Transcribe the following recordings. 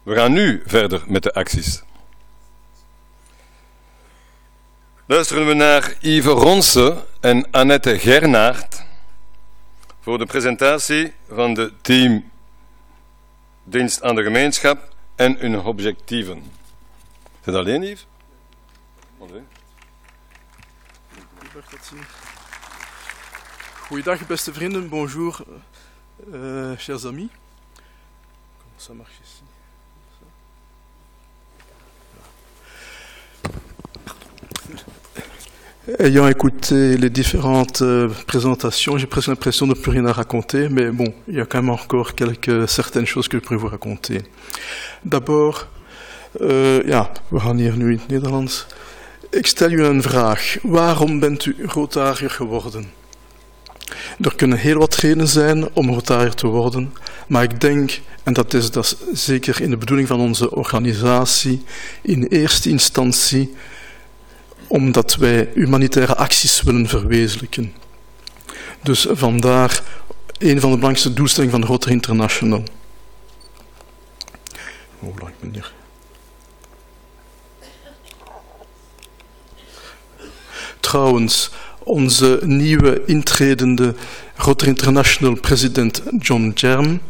We gaan nu verder met de acties. Luisteren we naar Yves Ronse en Annette Gernaert voor de presentatie van de team Dienst aan de Gemeenschap en hun objectieven. Is het alleen, Yves? Goeiedag, beste vrienden. Bonjour, chers amis. Comment ça marche ici? Ayant écouté les différentes présentations, j'ai presque l'impression de ne plus rien à raconter, mais bon, il y a quand même encore certaines choses que je pourrais vous raconter. D'abord, ja, we gaan hier nu in het Nederlands. Ik stel u een vraag. Waarom bent u Rotariër geworden? Er kunnen heel wat redenen zijn om Rotariër te worden, maar ik denk, en dat is zeker in de bedoeling van onze organisatie, in eerste instantie omdat wij humanitaire acties willen verwezenlijken. Dus vandaar een van de belangrijkste doelstellingen van de Rotary International. Hoe lang ben ik hier? Trouwens, onze nieuwe intredende Rotary International president John Germ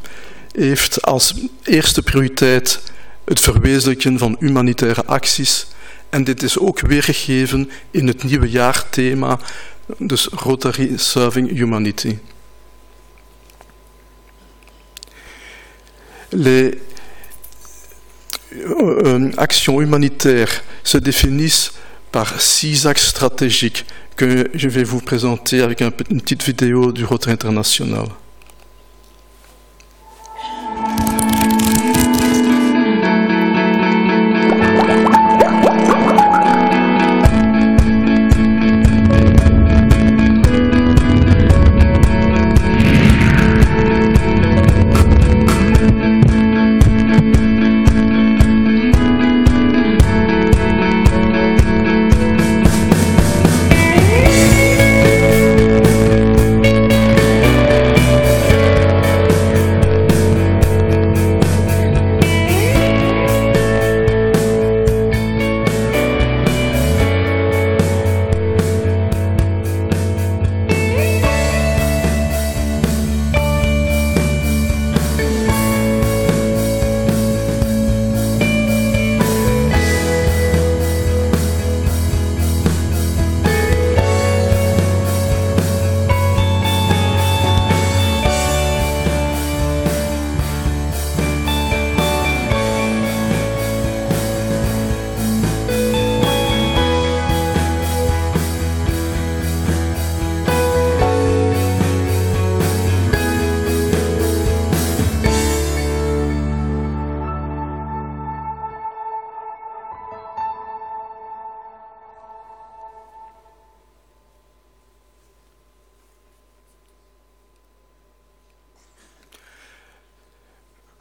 heeft als eerste prioriteit het verwezenlijken van humanitaire acties. En dit is ook weergegeven in het nieuwe jaarthema, dus Rotary Serving Humanity. Les actions humanitaires se définissent par 6 axes stratégiques que je vais vous présenter avec une petite vidéo du Rotary International.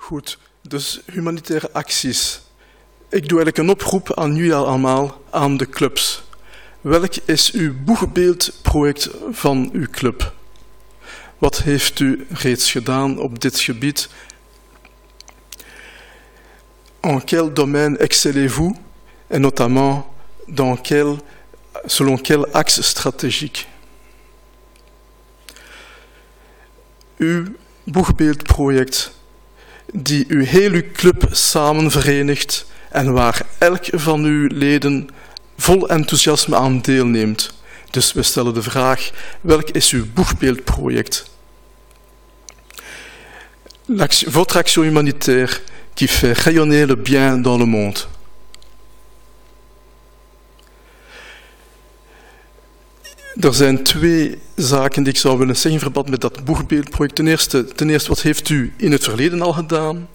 Goed, dus humanitaire acties. Ik doe eigenlijk een oproep aan jullie allemaal, aan de clubs. Welk is uw boegbeeldproject van uw club? Wat heeft u reeds gedaan op dit gebied? En quel domaine excellez-vous? Et notamment, selon quel axe stratégique? Uw boegbeeldproject die uw hele club samen verenigt en waar elk van uw leden vol enthousiasme aan deelneemt. Dus we stellen de vraag, welk is uw boegbeeldproject? Votre action humanitaire qui fait rayonner le bien dans le monde. Er zijn 2 zaken die ik zou willen zeggen in verband met dat boegbeeldproject. Ten eerste, wat heeft u in het verleden al gedaan?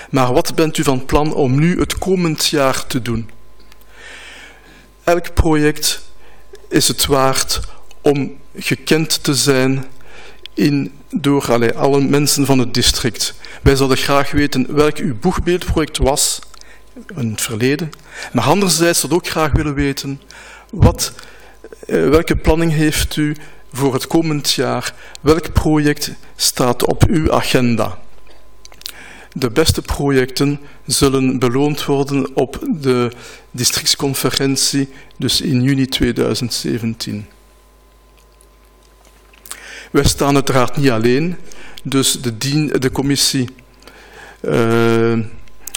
Maar wat bent u van plan om nu het komend jaar te doen? Elk project is het waard om gekend te zijn door alle mensen van het district. Wij zouden graag weten welk uw boegbeeldproject was in het verleden. Maar anderzijds zouden we ook graag willen weten welke planning heeft u voor het komend jaar? Welk project staat op uw agenda? De beste projecten zullen beloond worden op de districtsconferentie, dus in juni 2017. Wij staan uiteraard niet alleen, dus de commissie,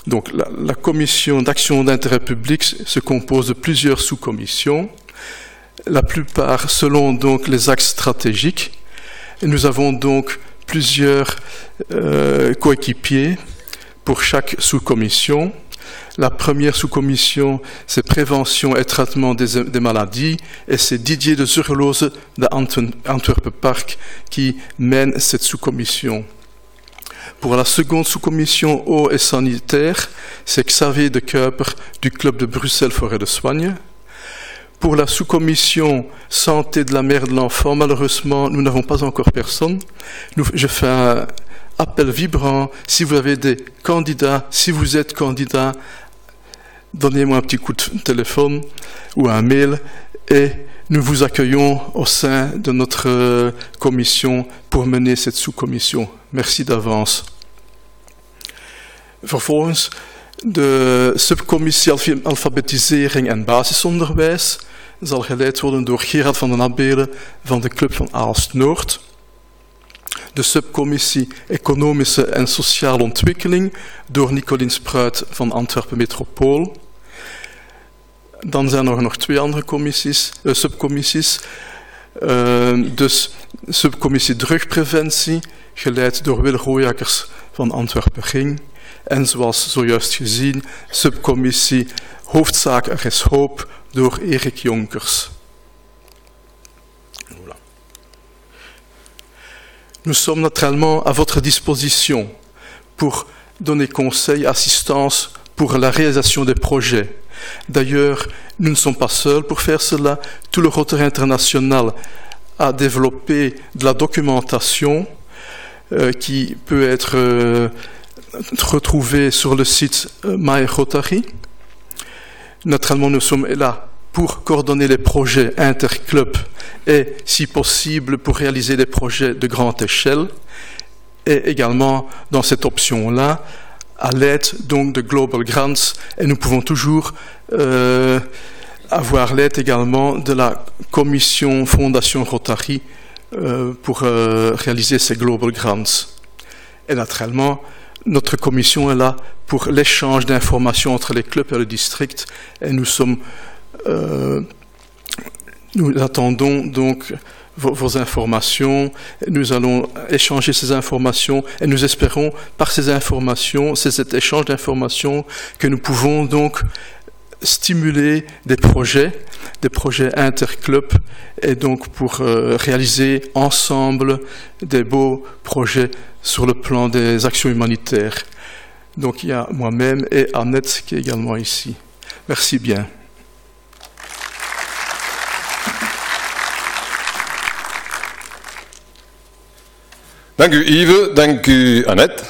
donc la commission d'action d'intérêt public se compose de plusieurs sous-commissions, la plupart selon donc les axes stratégiques. Et nous avons donc plusieurs coéquipiers pour chaque sous-commission. La première sous-commission, c'est prévention et traitement des maladies, et c'est Didier de Zurlose de Antwerpen Park qui mène cette sous-commission. Pour la seconde sous-commission eau et sanitaire, c'est Xavier de Kuiper du Club de Bruxelles Forêt de Soigne. Pour la sous-commission santé de la mère et de l'enfant, malheureusement, nous n'avons pas encore personne. Je fais un appel vibrant. Si vous avez des candidats, si vous êtes candidat, donnez-moi un petit coup de téléphone ou un mail et nous vous accueillons au sein de notre commission pour mener cette sous-commission. Merci d'avance. Vervolgens de subcommissie alfabetisering en basisonderwijs zal geleid worden door Gerard van den Abbelen van de Club van Aalst-Noord. De subcommissie economische en sociale ontwikkeling door Nicolien Spruit van Antwerpen Metropool. Dan zijn er nog twee andere subcommissies. Dus subcommissie drugpreventie, geleid door Wil Rooijakkers van Antwerpen Ring. En zoals zojuist gezien, subcommissie hoofdzaak Er is hoop door Erik Jonkers. Voilà. Nous sommes naturellement à votre disposition pour donner conseil, assistance pour la réalisation des projets. D'ailleurs, nous ne sommes pas seuls pour faire cela. Tout le Rotary International a développé de la documentation qui peut être retrouvée sur le site My Rotary. Naturellement, nous sommes là pour coordonner les projets interclubs et, si possible, pour réaliser des projets de grande échelle. Et également, dans cette option-là, à l'aide donc de Global Grants, et nous pouvons toujours avoir l'aide également de la commission Fondation Rotary pour réaliser ces Global Grants. Et naturellement, notre commission est là pour l'échange d'informations entre les clubs et le district, et nous attendons donc vos informations, nous allons échanger ces informations et nous espérons par ces informations, cet échange d'informations, que nous pouvons donc stimuler des projets interclubs et donc pour réaliser ensemble des beaux projets sur le plan des actions humanitaires. Donc il y a moi-même et Annette qui est également ici. Merci bien. Dank u Yves, dank u Annette.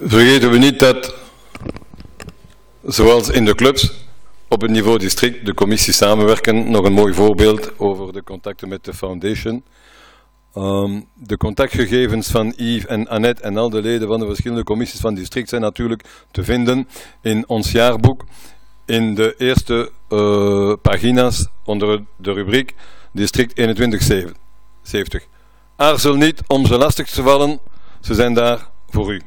Vergeten we niet dat, zoals in de clubs, op het niveau district de commissies samenwerken. Nog een mooi voorbeeld over de contacten met de foundation. De contactgegevens van Yves en Annette en al de leden van de verschillende commissies van district zijn natuurlijk te vinden in ons jaarboek. In de eerste pagina's onder de rubriek District 2170. Aarzel niet om ze lastig te vallen, ze zijn daar voor u.